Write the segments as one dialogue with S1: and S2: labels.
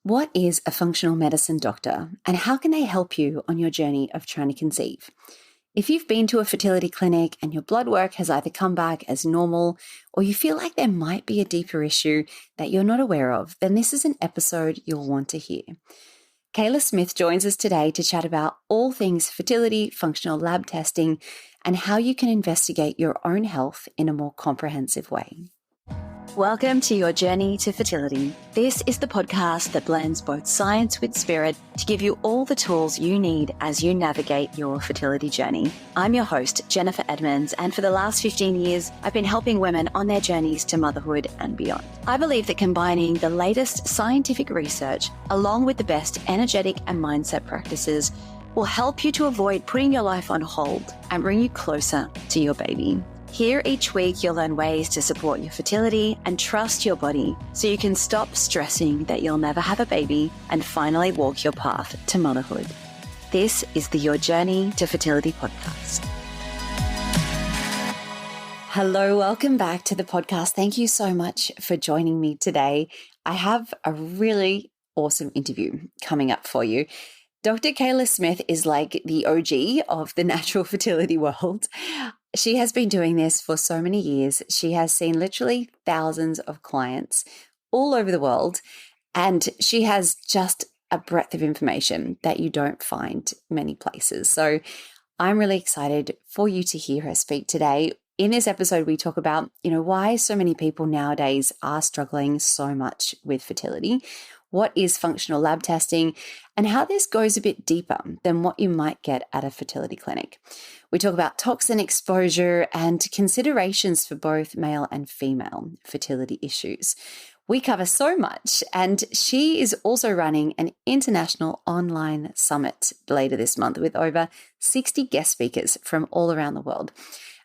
S1: What is a functional medicine doctor and how can they help you on your journey of trying to conceive? If you've been to a fertility clinic and your blood work has either come back as normal or you feel like there might be a deeper issue that you're not aware of, then this is an episode you'll want to hear. Kela Smith joins us today to chat about all things fertility, functional lab testing, and how you can investigate your own health in a more comprehensive way. Welcome to your journey to fertility. This is the podcast that blends both science with spirit to give you all the tools you need as you navigate your fertility journey. I'm your host, Jennifer Edmonds, and for the last 15 years, I've been helping women on their journeys to motherhood and beyond. I believe that combining the latest scientific research along with the best energetic and mindset practices will help you to avoid putting your life on hold and bring you closer to your baby. Here each week, you'll learn ways to support your fertility and trust your body so you can stop stressing that you'll never have a baby and finally walk your path to motherhood. This is the Your Journey to Fertility podcast. Hello, welcome back to the podcast. Thank you so much for joining me today. I have a really awesome interview coming up for you. Dr. Kela Smith is like the OG of the natural fertility world. She has been doing this for so many years. She has seen literally thousands of clients all over the world, and she has just a breadth of information that you don't find many places. So I'm really excited for you to hear her speak today. In this episode, we talk about, why so many people nowadays are struggling so much with fertility. What is functional lab testing, and how this goes a bit deeper than what you might get at a fertility clinic. We talk about toxin exposure and considerations for both male and female fertility issues. We cover so much, and she is also running an international online summit later this month with over 60 guest speakers from all around the world.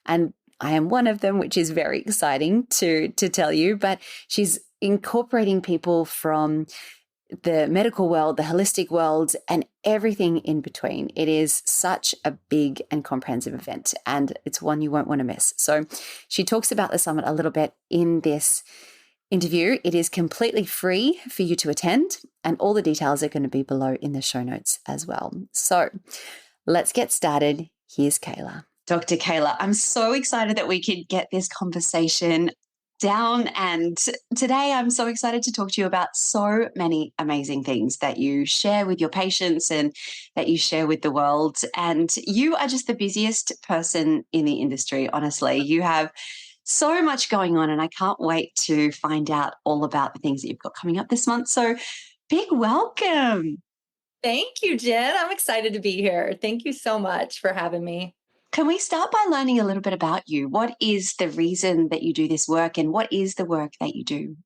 S1: And I am one of them, which is very exciting to tell you, but she's incorporating people from the medical world, the holistic world, and everything in between. It is such a big and comprehensive event, and it's one you won't want to miss. So she talks about the summit a little bit in this interview. It is completely free for you to attend, and all the details are going to be below in the show notes as well. So let's get started. Here's Kela. Dr. Kela, I'm so excited that we could get this conversation down. And today I'm so excited to talk to you about so many amazing things that you share with your patients and that you share with the world. And you are just the busiest person in the industry, honestly. You have so much going on, and I can't wait to find out all about the things that you've got coming up this month. So big welcome.
S2: Thank you, Jen. I'm excited to be here. Thank you so much for having me.
S1: Can we start by learning a little bit about you? What is the reason that you do this work, and what is the work that you do?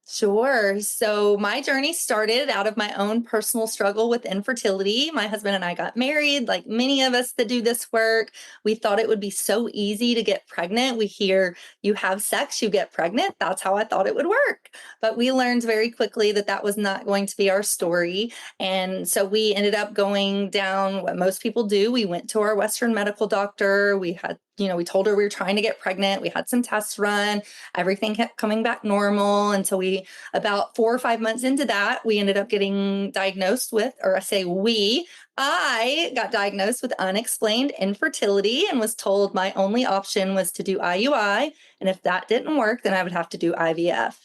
S2: Sure. So my journey started out of my own personal struggle with infertility. My husband and I got married, like many of us that do this work. We thought it would be so easy to get pregnant. We hear you have sex, you get pregnant. That's how I thought it would work. But we learned very quickly that that was not going to be our story. And so we ended up going down what most people do. We went to our Western medical doctor. We had we told her we were trying to get pregnant. We had some tests run. Everything kept coming back normal until about 4 or 5 months into that, we ended up getting diagnosed with, I got diagnosed with unexplained infertility and was told my only option was to do IUI. And if that didn't work, then I would have to do IVF.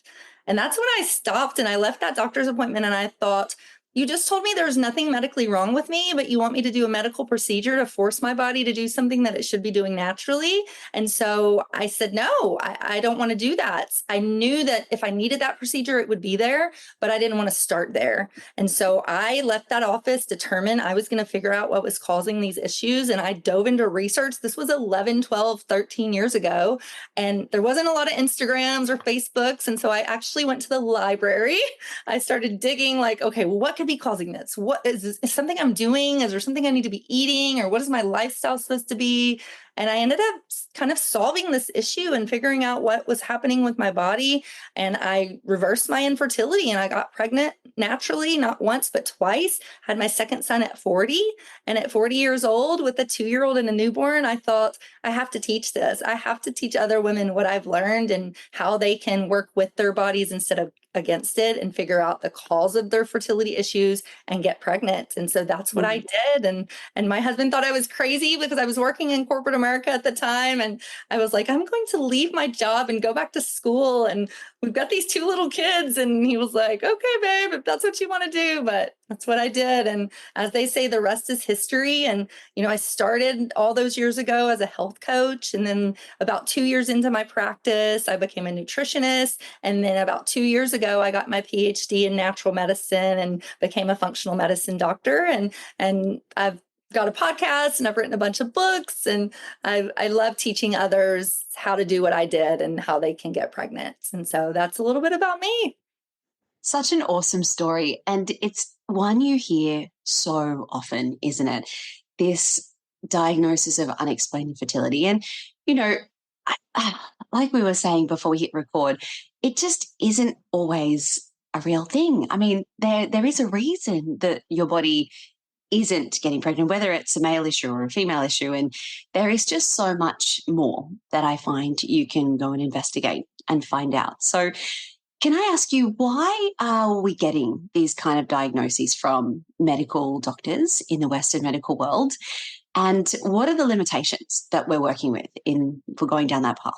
S2: And that's when I stopped and I left that doctor's appointment and I thought, you just told me there's nothing medically wrong with me, but you want me to do a medical procedure to force my body to do something that it should be doing naturally. And so I said, no, I don't want to do that. I knew that if I needed that procedure, it would be there, but I didn't want to start there. And so I left that office determined I was going to figure out what was causing these issues. And I dove into research. This was 11, 12, 13 years ago. And there wasn't a lot of Instagrams or Facebooks. And so I actually went to the library. I started digging okay, well, what could be causing this? What is this? Is something I'm doing? Is there something I need to be eating? Or what is my lifestyle supposed to be? And I ended up kind of solving this issue and figuring out what was happening with my body. And I reversed my infertility and I got pregnant naturally, not once, but twice. Had my second son at 40. And at 40 years old with a 2-year-old and a newborn, I thought, I have to teach this. I have to teach other women what I've learned and how they can work with their bodies instead of against it and figure out the cause of their fertility issues and get pregnant. And so that's what I did. And my husband thought I was crazy because I was working in corporate America at the time. And I was like, I'm going to leave my job and go back to school. And we've got these 2 little kids. And he was like, okay, babe, if that's what you want to do. But that's what I did. And as they say, the rest is history. And, I started all those years ago as a health coach. And then about 2 years into my practice, I became a nutritionist. And then about 2 years ago, I got my PhD in natural medicine and became a functional medicine doctor. And I've got a podcast and I've written a bunch of books. And I love teaching others how to do what I did and how they can get pregnant. And so that's a little bit about me.
S1: Such an awesome story. And it's one you hear so often, isn't it? This diagnosis of unexplained infertility. And, like we were saying before we hit record, it just isn't always a real thing. I mean, there is a reason that your body isn't getting pregnant, whether it's a male issue or a female issue. And there is just so much more that I find you can go and investigate and find out. So can I ask you, why are we getting these kind of diagnoses from medical doctors in the Western medical world? And what are the limitations that we're working with for going down that path?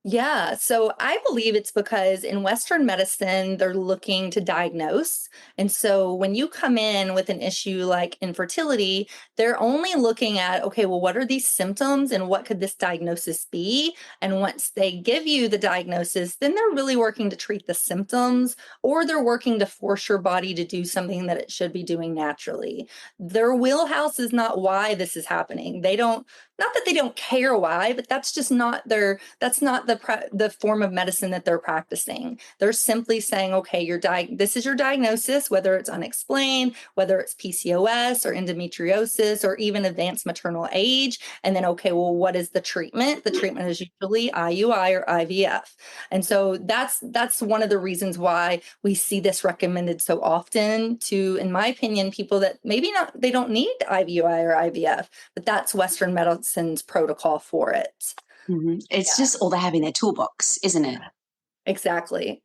S2: Yeah. So I believe it's because in Western medicine, they're looking to diagnose. And so when you come in with an issue like infertility, they're only looking at, okay, well, what are these symptoms and what could this diagnosis be? And once they give you the diagnosis, then they're really working to treat the symptoms, or they're working to force your body to do something that it should be doing naturally. Their wheelhouse is not why this is happening. Not that they don't care why, but that's just not that's not the form of medicine that they're practicing. They're simply saying, okay, this is your diagnosis, whether it's unexplained, whether it's PCOS or endometriosis or even advanced maternal age. And then, okay, well, what is the treatment? The treatment is usually IUI or IVF. And so that's one of the reasons why we see this recommended so often to, in my opinion, people that they don't need IUI or IVF, but that's Western medicine's protocol for it.
S1: Mm-hmm. It's just all they have in their toolbox, isn't it?
S2: Exactly.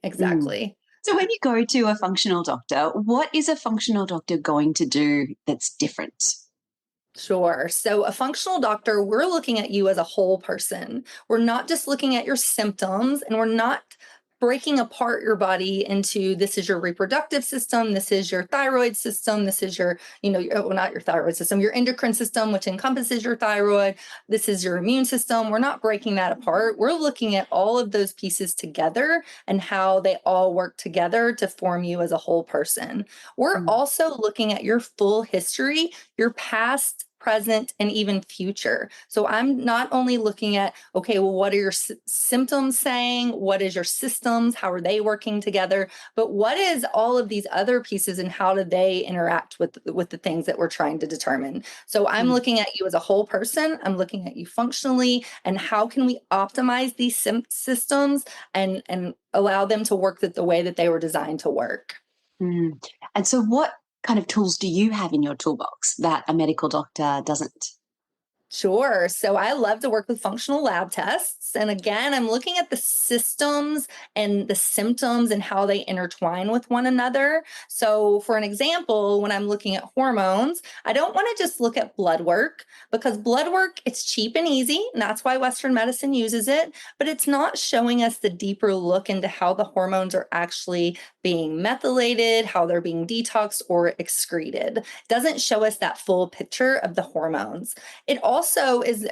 S1: So when you go to a functional doctor, what is a functional doctor going to do that's different?
S2: Sure. So a functional doctor, we're looking at you as a whole person. We're not just looking at your symptoms, and we're not breaking apart your body into, this is your reproductive system, this is your thyroid system, this is your, not your thyroid system, your endocrine system, which encompasses your thyroid, this is your immune system. We're not breaking that apart. We're looking at all of those pieces together and how they all work together to form you as a whole person. We're also looking at your full history, your past, present, and even future. So I'm not only looking at, okay, well, what are your symptoms saying? What is your systems? How are they working together? But what is all of these other pieces and how do they interact with the things that we're trying to determine? So I'm looking at you as a whole person. I'm looking at you functionally, and how can we optimize these systems and allow them to work the way that they were designed to work.
S1: And so what kind of tools do you have in your toolbox that a medical doctor doesn't?
S2: Sure. So I love to work with functional lab tests. And again, I'm looking at the systems and the symptoms and how they intertwine with one another. So for an example, when I'm looking at hormones, I don't want to just look at blood work, because blood work, it's cheap and easy. And that's why Western medicine uses it. But it's not showing us the deeper look into how the hormones are actually being methylated, how they're being detoxed or excreted. It doesn't show us that full picture of the hormones. It also is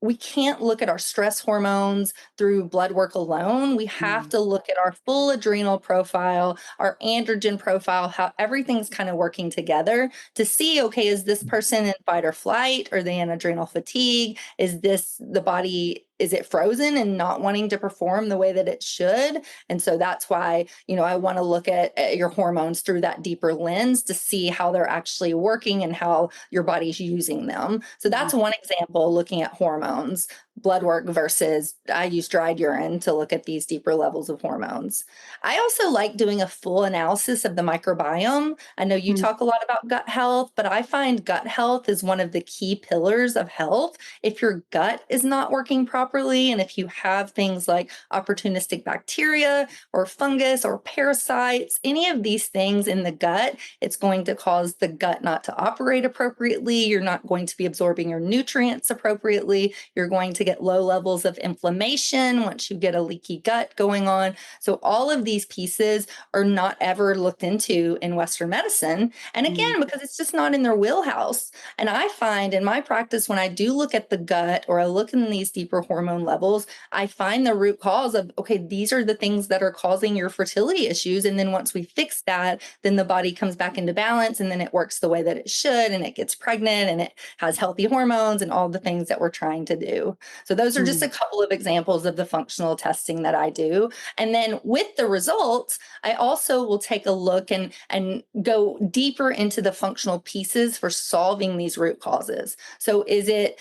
S2: we can't look at our stress hormones through blood work alone. We have to look at our full adrenal profile, our androgen profile, how everything's kind of working together to see, okay, is this person in fight or flight? Are they in adrenal fatigue? Is this the body? Is it frozen and not wanting to perform the way that it should? And so that's why, I want to look at your hormones through that deeper lens to see how they're actually working and how your body's using them. So that's one example, looking at hormones, blood work versus I use dried urine to look at these deeper levels of hormones. I also like doing a full analysis of the microbiome. I know you talk a lot about gut health, but I find gut health is one of the key pillars of health. If your gut is not working properly, and if you have things like opportunistic bacteria or fungus or parasites, any of these things in the gut, it's going to cause the gut not to operate appropriately. You're not going to be absorbing your nutrients appropriately. You're going to get low levels of inflammation once you get a leaky gut going on. So all of these pieces are not ever looked into in Western medicine. And again, because it's just not in their wheelhouse. And I find in my practice, when I do look at the gut or I look in these deeper hormone levels, I find the root cause of, okay, these are the things that are causing your fertility issues. And then once we fix that, then the body comes back into balance and then it works the way that it should, and it gets pregnant and it has healthy hormones and all the things that we're trying to do. So those are just a couple of examples of the functional testing that I do. And then with the results, I also will take a look and go deeper into the functional pieces for solving these root causes. So is it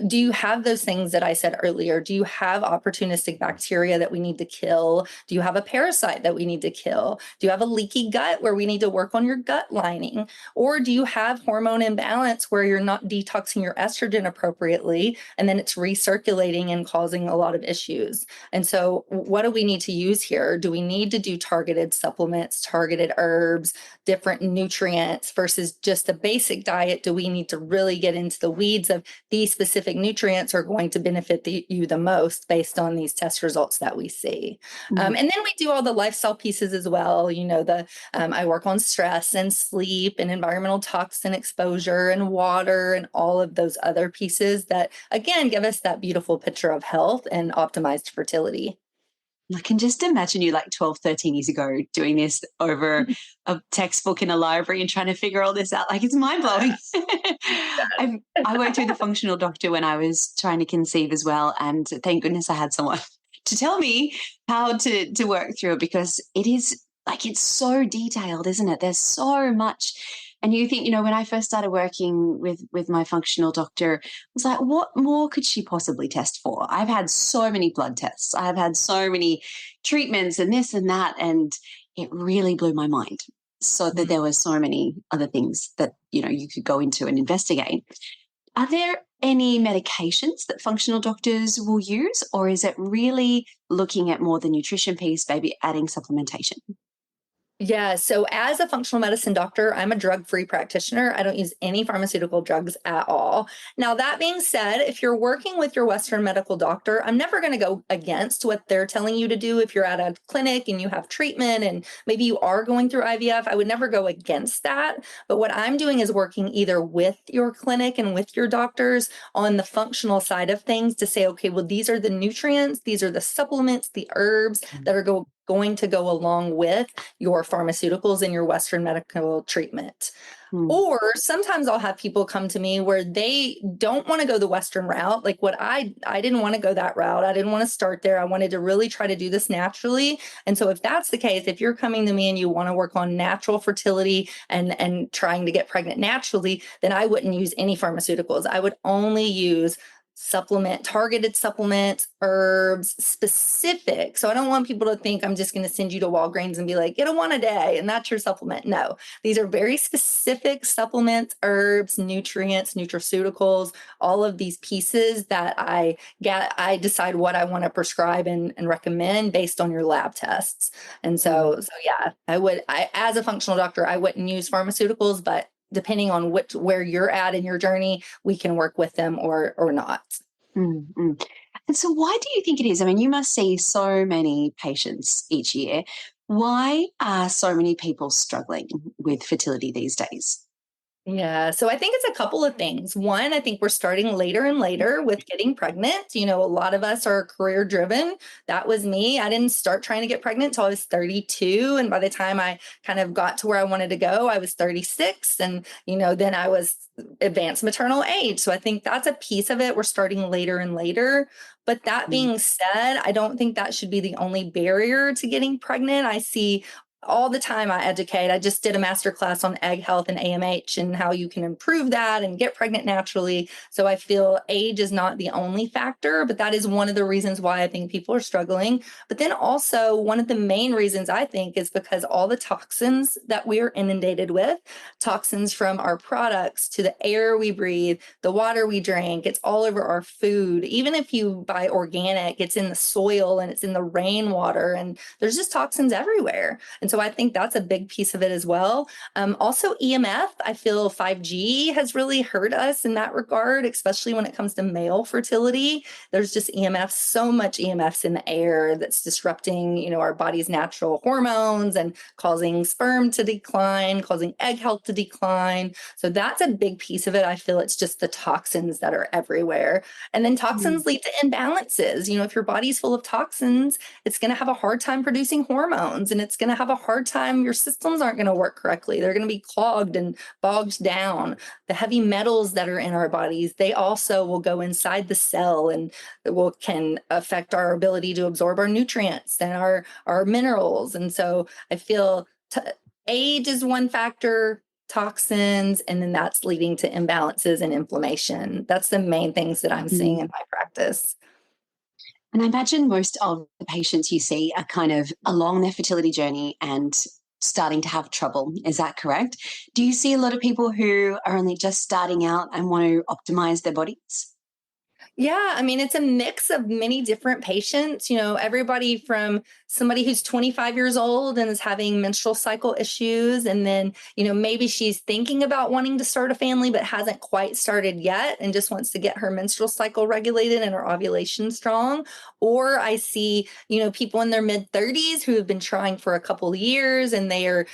S2: do you have those things that I said earlier? Do you have opportunistic bacteria that we need to kill? Do you have a parasite that we need to kill? Do you have a leaky gut where we need to work on your gut lining? Or do you have hormone imbalance where you're not detoxing your estrogen appropriately, and then it's recirculating and causing a lot of issues? And so what do we need to use here? Do we need to do targeted supplements, targeted herbs, different nutrients versus just a basic diet? Do we need to really get into the weeds of these specific nutrients are going to benefit you the most based on these test results that we see? And then we do all the lifestyle pieces as well. I work on stress and sleep and environmental toxin exposure and water and all of those other pieces that, again, give us that beautiful picture of health and optimized fertility.
S1: I can just imagine you like 12, 13 years ago doing this over a textbook in a library and trying to figure all this out. Like, it's mind blowing. I worked with a functional doctor when I was trying to conceive as well. And thank goodness I had someone to tell me how to work through it, because it is like, it's so detailed, isn't it? There's so much. And you think, when I first started working with my functional doctor, I was like, what more could she possibly test for? I've had so many blood tests. I've had so many treatments and this and that. And it really blew my mind. So that there were so many other things that, you could go into and investigate. Are there any medications that functional doctors will use, or is it really looking at more the nutrition piece, maybe adding supplementation?
S2: Yeah. So as a functional medicine doctor, I'm a drug-free practitioner. I don't use any pharmaceutical drugs at all. Now, that being said, if you're working with your Western medical doctor, I'm never going to go against what they're telling you to do. If you're at a clinic and you have treatment and maybe you are going through IVF, I would never go against that. But what I'm doing is working either with your clinic and with your doctors on the functional side of things to say, okay, well, these are the nutrients, these are the supplements, the herbs that are going to go along with your pharmaceuticals and your Western medical treatment. Or sometimes I'll have people come to me where they don't want to go the Western route. Like I didn't want to go that route. I didn't want to start there. I wanted to really try to do this naturally. And so if that's the case, if you're coming to me and you want to work on natural fertility and trying to get pregnant naturally, then I wouldn't use any pharmaceuticals. I would only use targeted supplements, herbs, specific. So I don't want people to think I'm just going to send you to Walgreens and be like, get a one a day and that's your supplement. No, these are very specific supplements, herbs, nutrients, nutraceuticals, all of these pieces that I decide what I want to prescribe and recommend based on your lab tests. And so yeah, as a functional doctor, I wouldn't use pharmaceuticals, but depending on where you're at in your journey, we can work with them or not.
S1: Mm-hmm. And so why do you think it is? I mean, you must see so many patients each year. Why are so many people struggling with fertility these days?
S2: Yeah. So I think it's a couple of things. One, I think we're starting later and later with getting pregnant. A lot of us are career driven. That was me. I didn't start trying to get pregnant until I was 32. And by the time I kind of got to where I wanted to go, I was 36. And, then I was advanced maternal age. So I think that's a piece of it. We're starting later and later. But that
S1: Mm.
S2: being said, I don't think that should be the only barrier to getting pregnant. I see all the time I educate. I just did a master class on egg health and AMH and how you can improve that and get pregnant naturally. So I feel age is not the only factor, but that is one of the reasons why I think people are struggling. But then also, one of the main reasons I think is because all the toxins that we're inundated with, toxins from our products to the air we breathe, the water we drink, it's all over our food. Even if you buy organic, it's in the soil and it's in the rainwater, and there's just toxins everywhere. And so I think that's a big piece of it as well. Also, EMF, I feel 5G has really hurt us in that regard, especially when it comes to male fertility. There's just EMF, so much EMFs in the air that's disrupting, our body's natural hormones and causing sperm to decline, causing egg health to decline. So that's a big piece of it. I feel it's just the toxins that are everywhere. And then
S1: Mm.
S2: toxins lead to imbalances. If your body's full of toxins, it's going to have a hard time producing hormones, and it's going to have a hard time. Your systems aren't going to work correctly. They're going to be clogged and bogged down. The heavy metals that are in our bodies, they also will go inside the cell and can affect our ability to absorb our nutrients and our minerals. And so I feel age is one factor, toxins, and then that's leading to imbalances and inflammation. That's the main things that I'm seeing
S1: Mm.
S2: in my practice.
S1: And I imagine most of the patients you see are kind of along their fertility journey and starting to have trouble. Is that correct? Do you see a lot of people who are only just starting out and want to optimize their bodies?
S2: Yeah, I mean, it's a mix of many different patients, everybody from somebody who's 25 years old and is having menstrual cycle issues. And then, maybe she's thinking about wanting to start a family, but hasn't quite started yet and just wants to get her menstrual cycle regulated and her ovulation strong. Or I see, people in their mid 30s who have been trying for a couple of years, and they're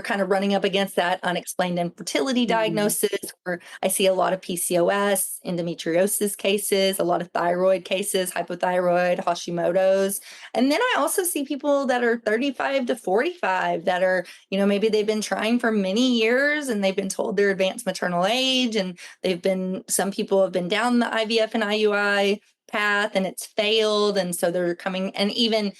S2: kind of running up against that unexplained infertility
S1: Mm.
S2: diagnosis. Or I see a lot of PCOS, endometriosis cases, a lot of thyroid cases, hypothyroid, Hashimoto's. And then I also see people that are 35 to 45 that are, maybe they've been trying for many years and they've been told they're advanced maternal age, and some people have been down the IVF and IUI path and it's failed. And so they're coming, and even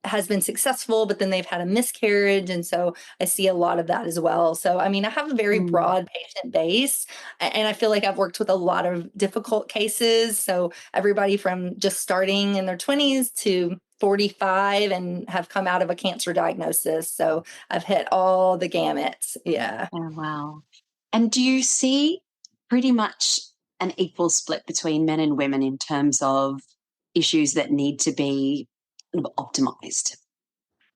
S2: has been successful, but then they've had a miscarriage. And so I see a lot of that as well. So, I mean, I have a very
S1: Mm.
S2: broad patient base, and I feel like I've worked with a lot of difficult cases. So, everybody from just starting in their 20s to 45 and have come out of a cancer diagnosis. So, I've hit all the gamuts. Yeah.
S1: Oh, wow. And do you see pretty much an equal split between men and women in terms of issues that need to be optimized?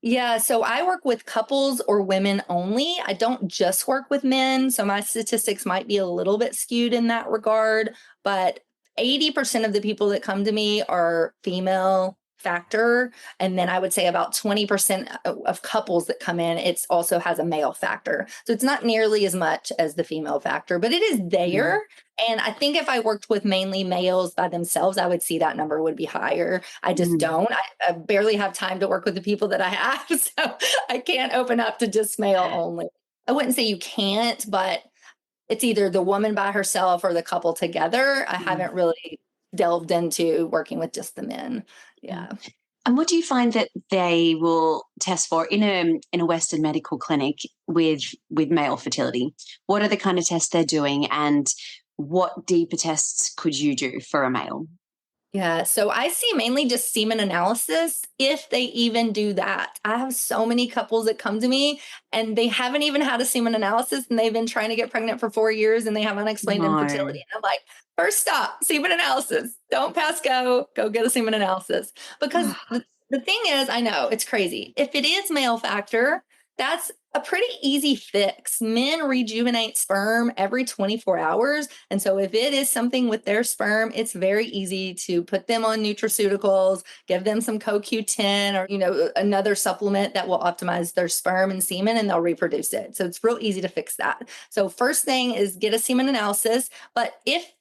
S2: Yeah, so I work with couples or women only. I don't just work with men. So my statistics might be a little bit skewed in that regard, but 80% of the people that come to me are female factor. And then I would say about 20% of couples that come in, it's also has a male factor. So it's not nearly as much as the female factor, but it is
S1: Mm.
S2: there. And I think if I worked with mainly males by themselves, I would see that number would be higher. I just
S1: Mm.
S2: don't. I barely have time to work with the people that I have. So I can't open up to just male only. I wouldn't say you can't, but it's either the woman by herself or the couple together. I
S1: Mm.
S2: haven't really delved into working with just the men.
S1: Mm.
S2: Yeah.
S1: And what do you find that they will test for in a Western medical clinic with male fertility? What are the kind of tests they're doing, and what deeper tests could you do for a male?
S2: Yeah, so I see mainly just semen analysis, if they even do that. I have so many couples that come to me and they haven't even had a semen analysis, and they've been trying to get pregnant for 4 years and they have unexplained
S1: No.
S2: infertility. And I'm like, first stop, semen analysis. Don't pass go. Go get a semen analysis. Because the thing is, I know it's crazy. If it is male factor, that's a pretty easy fix. Men rejuvenate sperm every 24 hours. And so if it is something with their sperm, it's very easy to put them on nutraceuticals, give them some CoQ10 or, another supplement that will optimize their sperm and semen, and they'll reproduce it. So it's real easy to fix that. So first thing is get a semen analysis. But if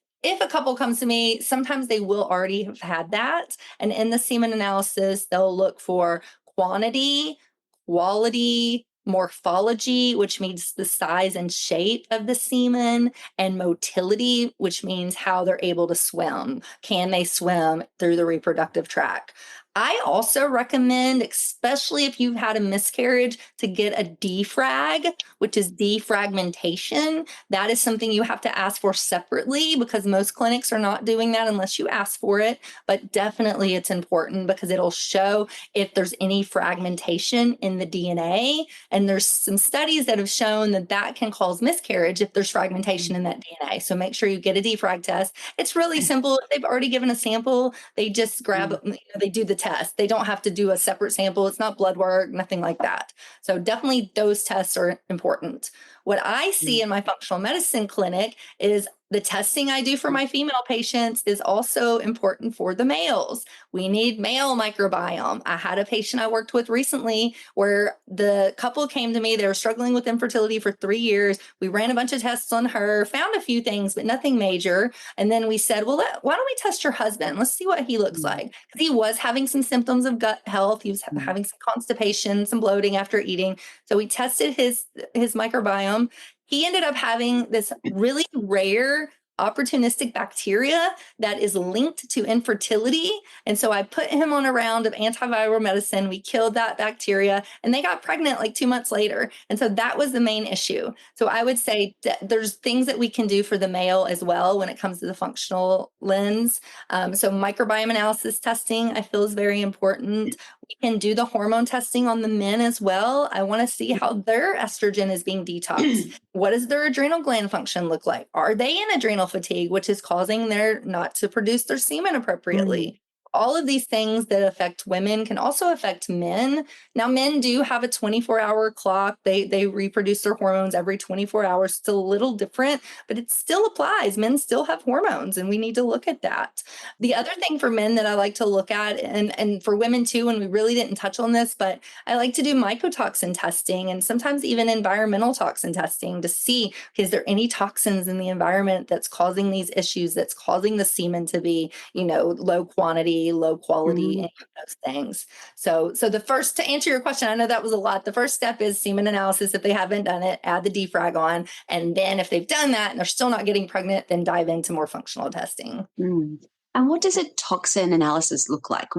S2: a couple comes to me, sometimes they will already have had that. And in the semen analysis, they'll look for quantity, quality, morphology, which means the size and shape of the semen, and motility, which means how they're able to swim. Can they swim through the reproductive tract? I also recommend, especially if you've had a miscarriage, to get a defrag, which is defragmentation. That is something you have to ask for separately because most clinics are not doing that unless you ask for it. But definitely it's important because it'll show if there's any fragmentation in the DNA. And there's some studies that have shown that that can cause miscarriage if there's fragmentation in that DNA. So make sure you get a defrag test. It's really simple. If they've already given a sample, they just grab, they do the test. They don't have to do a separate sample. It's not blood work, nothing like that. So definitely those tests are important. What I see in my functional medicine clinic is the testing I do for my female patients is also important for the males. We need male microbiome. I had a patient I worked with recently where the couple came to me. They were struggling with infertility for 3 years. We ran a bunch of tests on her, found a few things, but nothing major. And then we said, well, why don't we test your husband? Let's see what he looks like. Because he was having some symptoms of gut health. He was having some constipation, some bloating after eating. So we tested his microbiome. He ended up having this really rare opportunistic bacteria that is linked to infertility. And so I put him on a round of antiviral medicine. We killed that bacteria and they got pregnant like 2 months later. And so that was the main issue. So I would say that there's things that we can do for the male as well when it comes to the functional lens. So microbiome analysis testing, I feel, is very important. We can do the hormone testing on the men as well. I want to see how their estrogen is being detoxed. What does their adrenal gland function look like? Are they in adrenal fatigue, which is causing their not to produce their semen appropriately? All of these things that affect women can also affect men. Now, men do have a 24-hour clock. They reproduce their hormones every 24 hours. It's a little different, but it still applies. Men still have hormones, and we need to look at that. The other thing for men that I like to look at, and for women too, and we really didn't touch on this, but I like to do mycotoxin testing and sometimes even environmental toxin testing to see, is there any toxins in the environment that's causing these issues, that's causing the semen to be, low quantity, low quality, and those things. So to answer your question, I know that was a lot. The first step is semen analysis. If they haven't done it, add the defrag on. And then if they've done that and they're still not getting pregnant, then dive into more functional testing.
S1: And what does a toxin analysis look like?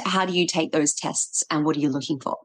S1: How do you take those tests and what are you looking for?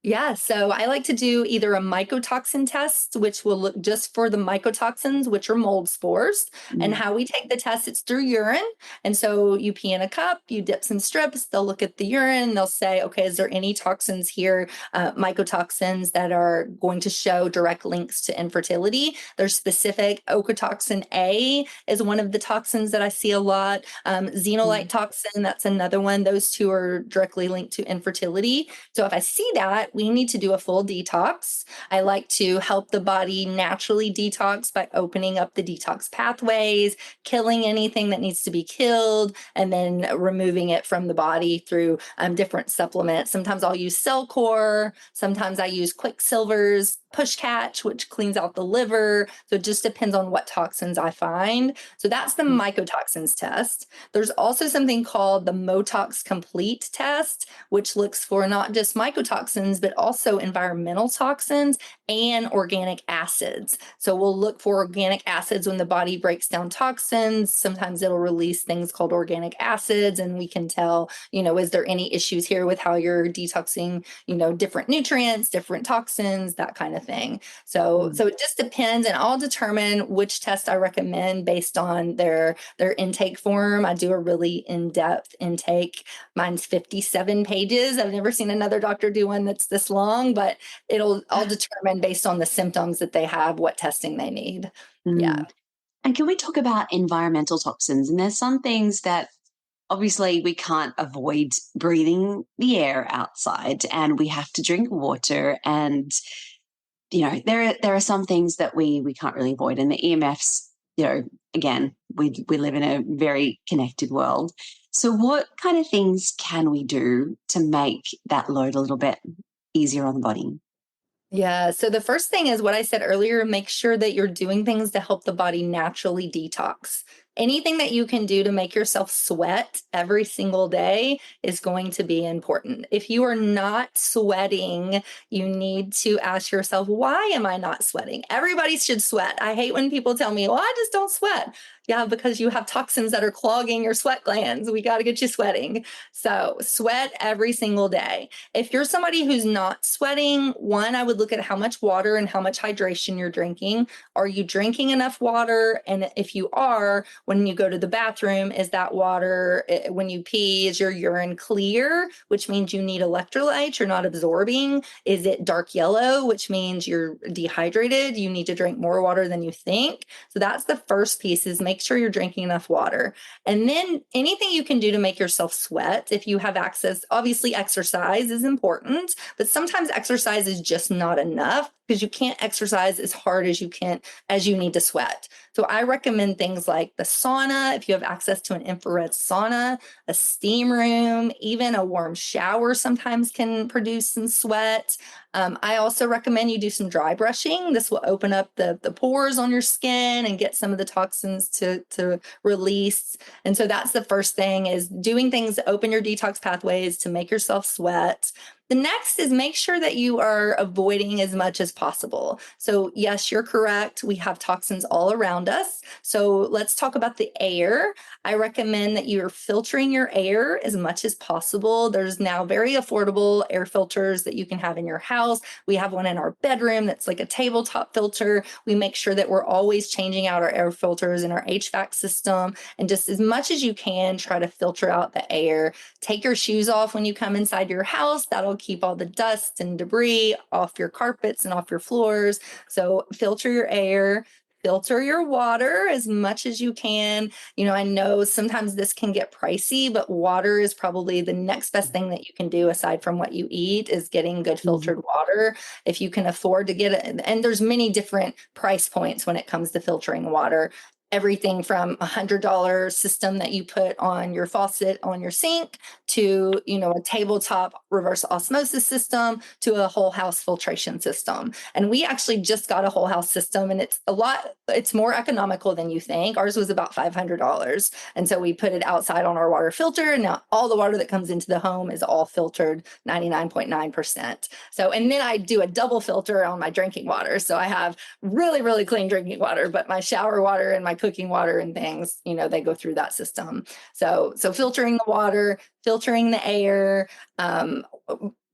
S2: Yeah, so I like to do either a mycotoxin test, which will look just for the mycotoxins, which are mold spores. And how we take the test, it's through urine. And so you pee in a cup, you dip some strips, they'll look at the urine, they'll say, okay, is there any toxins here, mycotoxins that are going to show direct links to infertility? There's specific ocotoxin A is one of the toxins that I see a lot. Xenolite toxin, that's another one. Those two are directly linked to infertility. So if I see that, we need to do a full detox. I like to help the body naturally detox by opening up the detox pathways, killing anything that needs to be killed, and then removing it from the body through different supplements. Sometimes I'll use Cellcore. Sometimes I use Quicksilver's Push Catch, which cleans out the liver. So it just depends on what toxins I find. So that's the mycotoxins test. There's also something called the Motox Complete test, which looks for not just mycotoxins, but also environmental toxins and organic acids. So we'll look for organic acids when the body breaks down toxins. Sometimes it'll release things called organic acids, and we can tell, is there any issues here with how you're detoxing, different nutrients, different toxins, that kind of thing. So it just depends, and I'll determine which test I recommend based on their intake form. I do a really in-depth intake. Mine's 57 pages. I've never seen another doctor do one that's this long, but I'll determine based on the symptoms that they have what testing they need. Yeah.
S1: And can we talk about environmental toxins? And there's some things that obviously we can't avoid breathing the air outside, and we have to drink water, and there are some things that we can't really avoid, and the EMFs, again, we live in a very connected world. So what kind of things can we do to make that load a little bit easier on the body?
S2: Yeah. So the first thing is what I said earlier, make sure that you're doing things to help the body naturally detox. Anything that you can do to make yourself sweat every single day is going to be important. If you are not sweating, you need to ask yourself, why am I not sweating? Everybody should sweat. I hate when people tell me, well, I just don't sweat. Yeah, because you have toxins that are clogging your sweat glands. We got to get you sweating. So sweat every single day. If you're somebody who's not sweating, one, I would look at how much water and how much hydration you're drinking. Are you drinking enough water? And if you are, when you go to the bathroom, is that water, when you pee, is your urine clear, which means you need electrolytes, you're not absorbing? Is it dark yellow, which means you're dehydrated, you need to drink more water than you think? So that's the first piece, is make sure you're drinking enough water. And then anything you can do to make yourself sweat, if you have access, obviously exercise is important, but sometimes exercise is just not enough because you can't exercise as hard as you need to sweat. So I recommend things like the sauna, if you have access to an infrared sauna, a steam room, even a warm shower sometimes can produce some sweat. I also recommend you do some dry brushing. This will open up the pores on your skin and get some of the toxins to release. And so that's the first thing, is doing things to open your detox pathways to make yourself sweat. The next is make sure that you are avoiding as much as possible. So yes, you're correct. We have toxins all around us. So let's talk about the air. I recommend that you're filtering your air as much as possible. There's now very affordable air filters that you can have in your house. We have one in our bedroom that's like a tabletop filter. We make sure that we're always changing out our air filters in our HVAC system. And just as much as you can, try to filter out the air. Take your shoes off when you come inside your house. That'll keep all the dust and debris off your carpets and off your floors. So filter your air. Filter your water as much as you can. I know sometimes this can get pricey, but water is probably the next best thing that you can do aside from what you eat, is getting good filtered water. If you can afford to get it, and there's many different price points when it comes to filtering water. Everything from $100 system that you put on your faucet on your sink to, a tabletop reverse osmosis system to a whole house filtration system. And we actually just got a whole house system, and it's more economical than you think. Ours was about $500. And so we put it outside on our water filter. And now all the water that comes into the home is all filtered 99.9%. So, and then I do a double filter on my drinking water. So I have really, really clean drinking water, but my shower water and my cooking water and things, they go through that system. So filtering the water, filtering the air.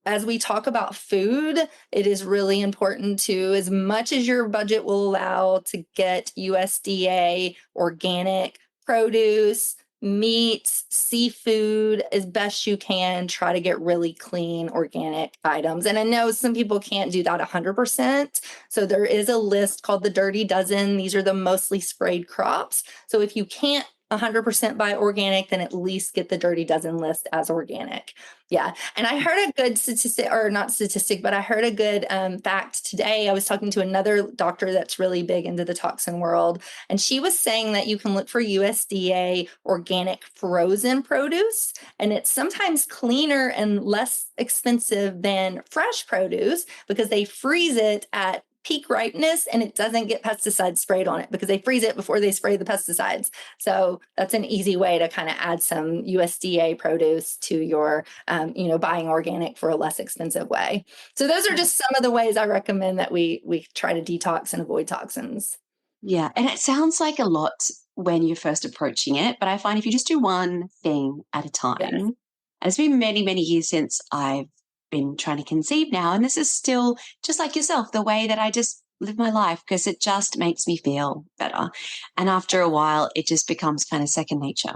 S2: As we talk about food, it is really important to, as much as your budget will allow, to get USDA organic produce, meats, seafood as best you can. Try to get really clean organic items. And I know some people can't do that 100%. So there is a list called the Dirty Dozen. These are the mostly sprayed crops. So if you can't 100% buy organic, then at least get the Dirty Dozen list as organic. Yeah. And I heard a good statistic, or not statistic, but I heard a good fact today. I was talking to another doctor that's really big into the toxin world, and she was saying that you can look for USDA organic frozen produce, and it's sometimes cleaner and less expensive than fresh produce because they freeze it at peak ripeness and it doesn't get pesticides sprayed on it because they freeze it before they spray the pesticides. So that's an easy way to kind of add some USDA produce to your, buying organic for a less expensive way. So those are just some of the ways I recommend that we try to detox and avoid toxins.
S1: Yeah. And it sounds like a lot when you're first approaching it, but I find if you just do one thing at a time,
S2: Yes.
S1: and it's been many, many years since I've been trying to conceive now. And this is still just like yourself, the way that I just live my life, because it just makes me feel better. And after a while, it just becomes kind of second nature.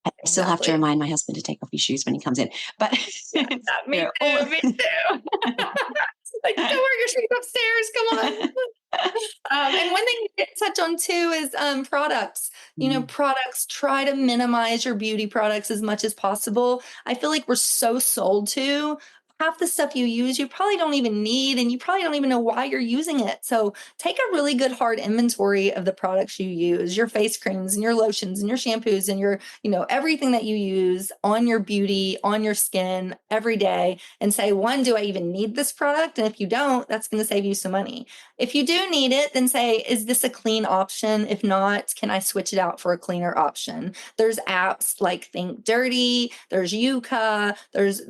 S1: I still have to remind my husband to take off his shoes when he comes in. But
S2: me too. Like, don't wear your shoes upstairs. Come on. And one thing you didn't touch on too is products. Products, try to minimize your beauty products as much as possible. I feel like we're so sold to half the stuff you use, you probably don't even need, and you probably don't even know why you're using it. So take a really good hard inventory of the products you use, your face creams and your lotions and your shampoos and your, everything that you use on your beauty, on your skin every day, and say, one, do I even need this product? And if you don't, that's going to save you some money. If you do need it, then say, is this a clean option? If not, can I switch it out for a cleaner option? There's apps like Think Dirty, there's Yuka, there's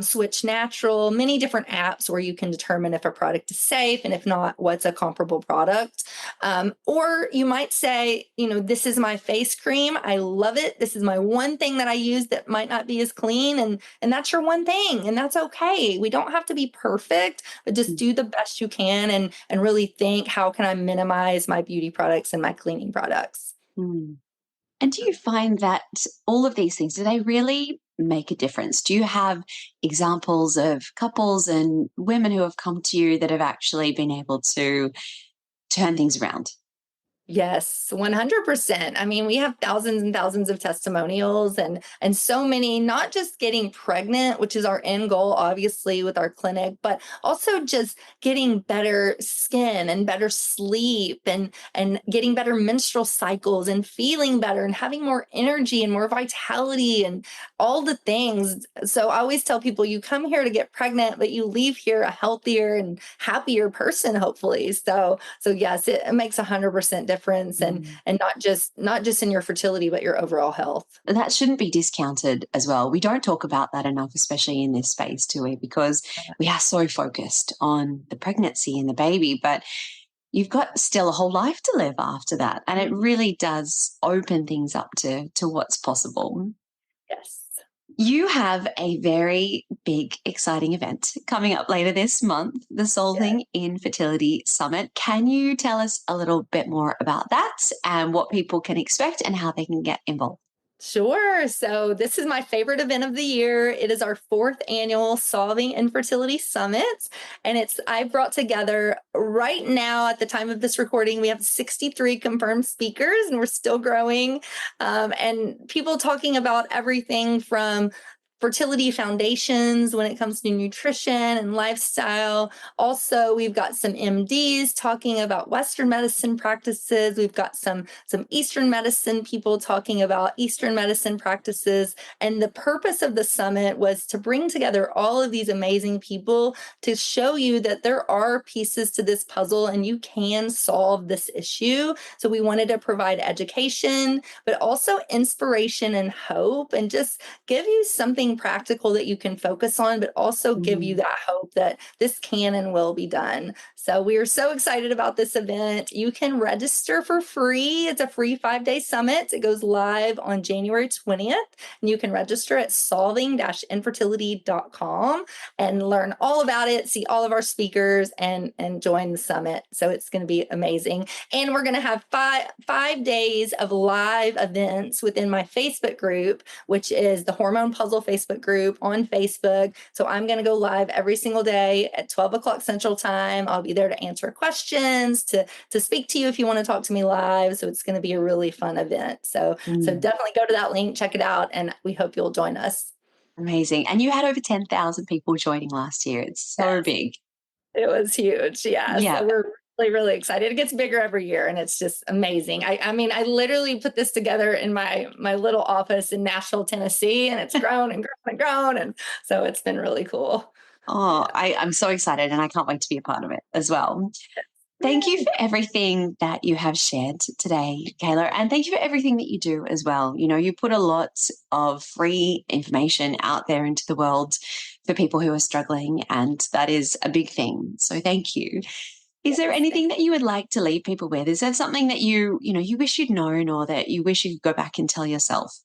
S2: Switch Natural, many different apps where you can determine if a product is safe, and if not, what's a comparable product. Or you might say, this is my face cream. I love it. This is my one thing that I use that might not be as clean. And that's your one thing. And that's okay. We don't have to be perfect, but just do the best you can and really think, how can I minimize my beauty products and my cleaning products?
S1: Mm. And do you find that all of these things, do they really make a difference? Do you have examples of couples and women who have come to you that have actually been able to turn things around?
S2: Yes, 100%. I mean, we have thousands and thousands of testimonials and so many, not just getting pregnant, which is our end goal, obviously, with our clinic, but also just getting better skin and better sleep and getting better menstrual cycles and feeling better and having more energy and more vitality and all the things. So I always tell people, you come here to get pregnant, but you leave here a healthier and happier person, hopefully. So yes, it makes 100% difference, and not just in your fertility, but your overall health.
S1: That shouldn't be discounted as well. We don't talk about that enough, especially in this space, do we? Because we are so focused on the pregnancy and the baby, but you've got still a whole life to live after that. And it really does open things up to what's possible.
S2: Yes.
S1: You have a very big, exciting event coming up later this month, the Solving Infertility Summit. Can you tell us a little bit more about that and what people can expect and how they can get involved?
S2: Sure. So this is my favorite event of the year. It is our fourth annual Solving Infertility Summit. And I brought together right now at the time of this recording, we have 63 confirmed speakers and we're still growing. And people talking about everything from fertility foundations when it comes to nutrition and lifestyle. Also, we've got some MDs talking about Western medicine practices. We've got some Eastern medicine people talking about Eastern medicine practices. And the purpose of the summit was to bring together all of these amazing people to show you that there are pieces to this puzzle and you can solve this issue. So we wanted to provide education, but also inspiration and hope, and just give you something practical that you can focus on, but also give you that hope that this can and will be done. So we are so excited about this event. You can register for free. It's a free 5-day summit. It goes live on January 20th, and you can register at solving-infertility.com and learn all about it, see all of our speakers, and join the summit. So it's going to be amazing. And we're going to have five days of live events within my Facebook group, which is the Hormone Puzzle Facebook group on Facebook. So I'm going to go live every single day at 12 o'clock Central Time. I'll be there to answer questions, to speak to you if you want to talk to me live. So it's going to be a really fun event. So definitely go to that link, check it out, and we hope you'll join us.
S1: Amazing. And you had over 10,000 people joining last year. It's so big.
S2: It was huge. Yeah. So we're really excited. It gets bigger every year and it's just amazing. I mean, I literally put this together in my little office in Nashville, Tennessee, and it's grown and grown and grown. And so it's been really cool.
S1: Oh, I'm so excited and I can't wait to be a part of it as well. Thank you for everything that you have shared today, Kela, and thank you for everything that you do as well. You put a lot of free information out there into the world for people who are struggling, and that is a big thing. So thank you. Is there anything that you would like to leave people with? Is there something that you wish you'd known or that you wish you could go back and tell yourself?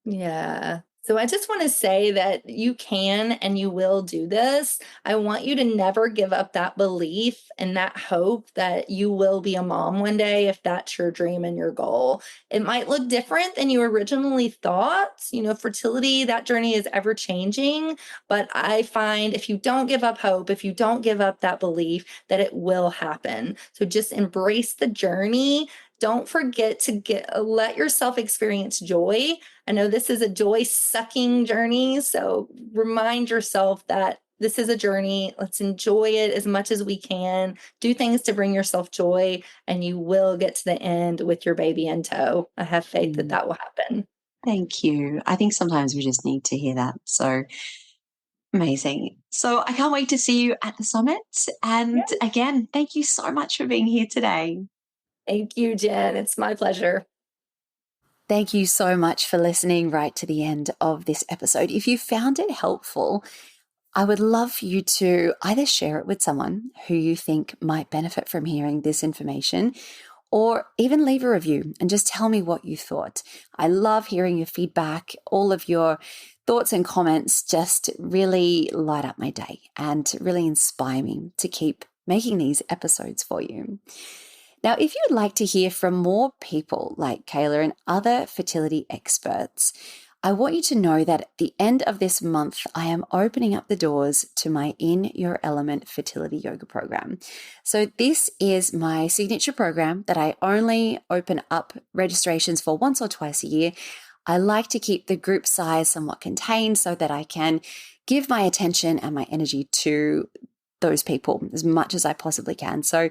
S2: Yeah. So I just want to say that you can and you will do this. I want you to never give up that belief and that hope that you will be a mom one day if that's your dream and your goal. It might look different than you originally thought. Fertility, that journey is ever changing. But I find if you don't give up hope, if you don't give up that belief, that it will happen. So just embrace the journey. don't forget to let yourself experience joy. I know this is a joy-sucking journey, so remind yourself that this is a journey. Let's enjoy it as much as we can. Do things to bring yourself joy, and you will get to the end with your baby in tow. I have faith that that will happen.
S3: Thank you. I think sometimes we just need to hear that. So amazing. So I can't wait to see you at the summit. And again, thank you so much for being here today.
S2: Thank you, Jen. It's my pleasure.
S1: Thank you so much for listening right to the end of this episode. If you found it helpful, I would love for you to either share it with someone who you think might benefit from hearing this information, or even leave a review and just tell me what you thought. I love hearing your feedback. All of your thoughts and comments just really light up my day and really inspire me to keep making these episodes for you. Now, if you'd like to hear from more people like Kela and other fertility experts, I want you to know that at the end of this month, I am opening up the doors to my In Your Element fertility yoga program. So this is my signature program that I only open up registrations for once or twice a year. I like to keep the group size somewhat contained so that I can give my attention and my energy to those people as much as I possibly can. So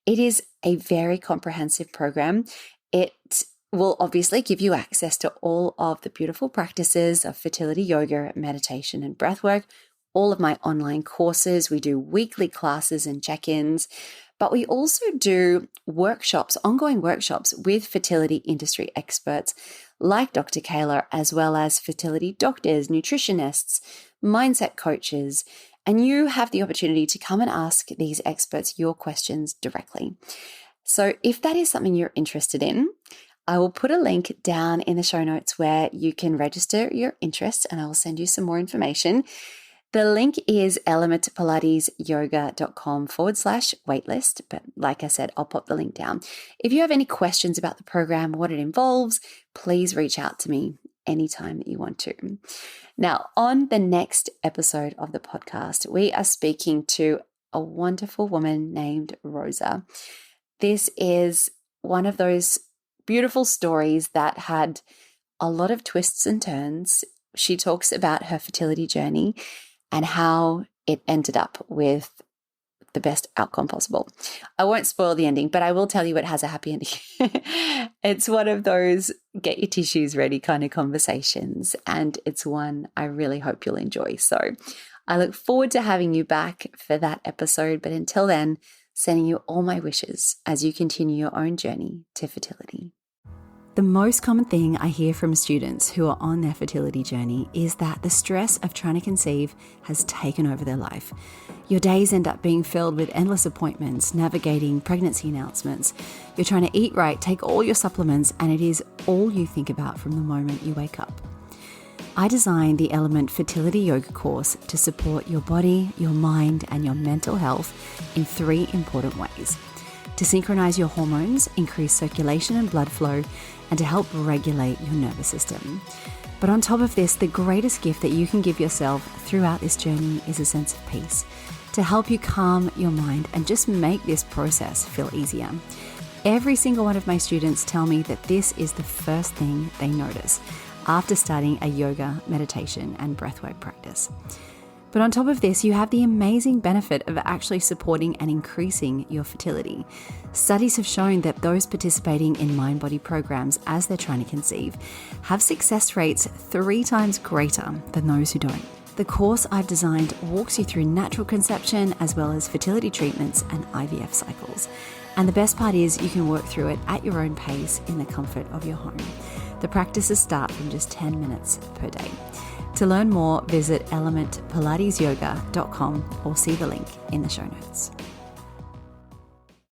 S1: it is a very comprehensive program. It will obviously give you access to all of the beautiful practices of fertility yoga, meditation, and breathwork, all of my online courses. We do weekly classes and check-ins, but we also do workshops, ongoing workshops with fertility industry experts like Dr. Kela, as well as fertility doctors, nutritionists, mindset coaches, and you have the opportunity to come and ask these experts your questions directly. So if that is something you're interested in, I will put a link down in the show notes where you can register your interest, and I will send you some more information. The link is elementpilatesyoga.com/waitlist. But like I said, I'll pop the link down. If you have any questions about the program, what it involves, please reach out to me anytime that you want to. Now, on the next episode of the podcast, we are speaking to a wonderful woman named Rosa. This is one of those beautiful stories that had a lot of twists and turns. She talks about her fertility journey and how it ended up with the best outcome possible. I won't spoil the ending, but I will tell you it has a happy ending. It's one of those get your tissues ready kind of conversations, and it's one I really hope you'll enjoy. So I look forward to having you back for that episode, but until then, sending you all my wishes as you continue your own journey to fertility. The most common thing I hear from students who are on their fertility journey is that the stress of trying to conceive has taken over their life. Your days end up being filled with endless appointments, navigating pregnancy announcements. You're trying to eat right, take all your supplements, and it is all you think about from the moment you wake up. I designed the Element Fertility Yoga course to support your body, your mind, and your mental health in 3 important ways: to synchronize your hormones, increase circulation and blood flow, and to help regulate your nervous system. But on top of this, the greatest gift that you can give yourself throughout this journey is a sense of peace, to help you calm your mind and just make this process feel easier. Every single one of my students tell me that this is the first thing they notice after starting a yoga, meditation, and breathwork practice. But on top of this, you have the amazing benefit of actually supporting and increasing your fertility. Studies have shown that those participating in mind-body programs as they're trying to conceive have success rates 3 times greater than those who don't. The course I've designed walks you through natural conception as well as fertility treatments and IVF cycles. And the best part is you can work through it at your own pace in the comfort of your home. The practices start from just 10 minutes per day. To learn more, visit elementpilatesyoga.com or see the link in the show notes.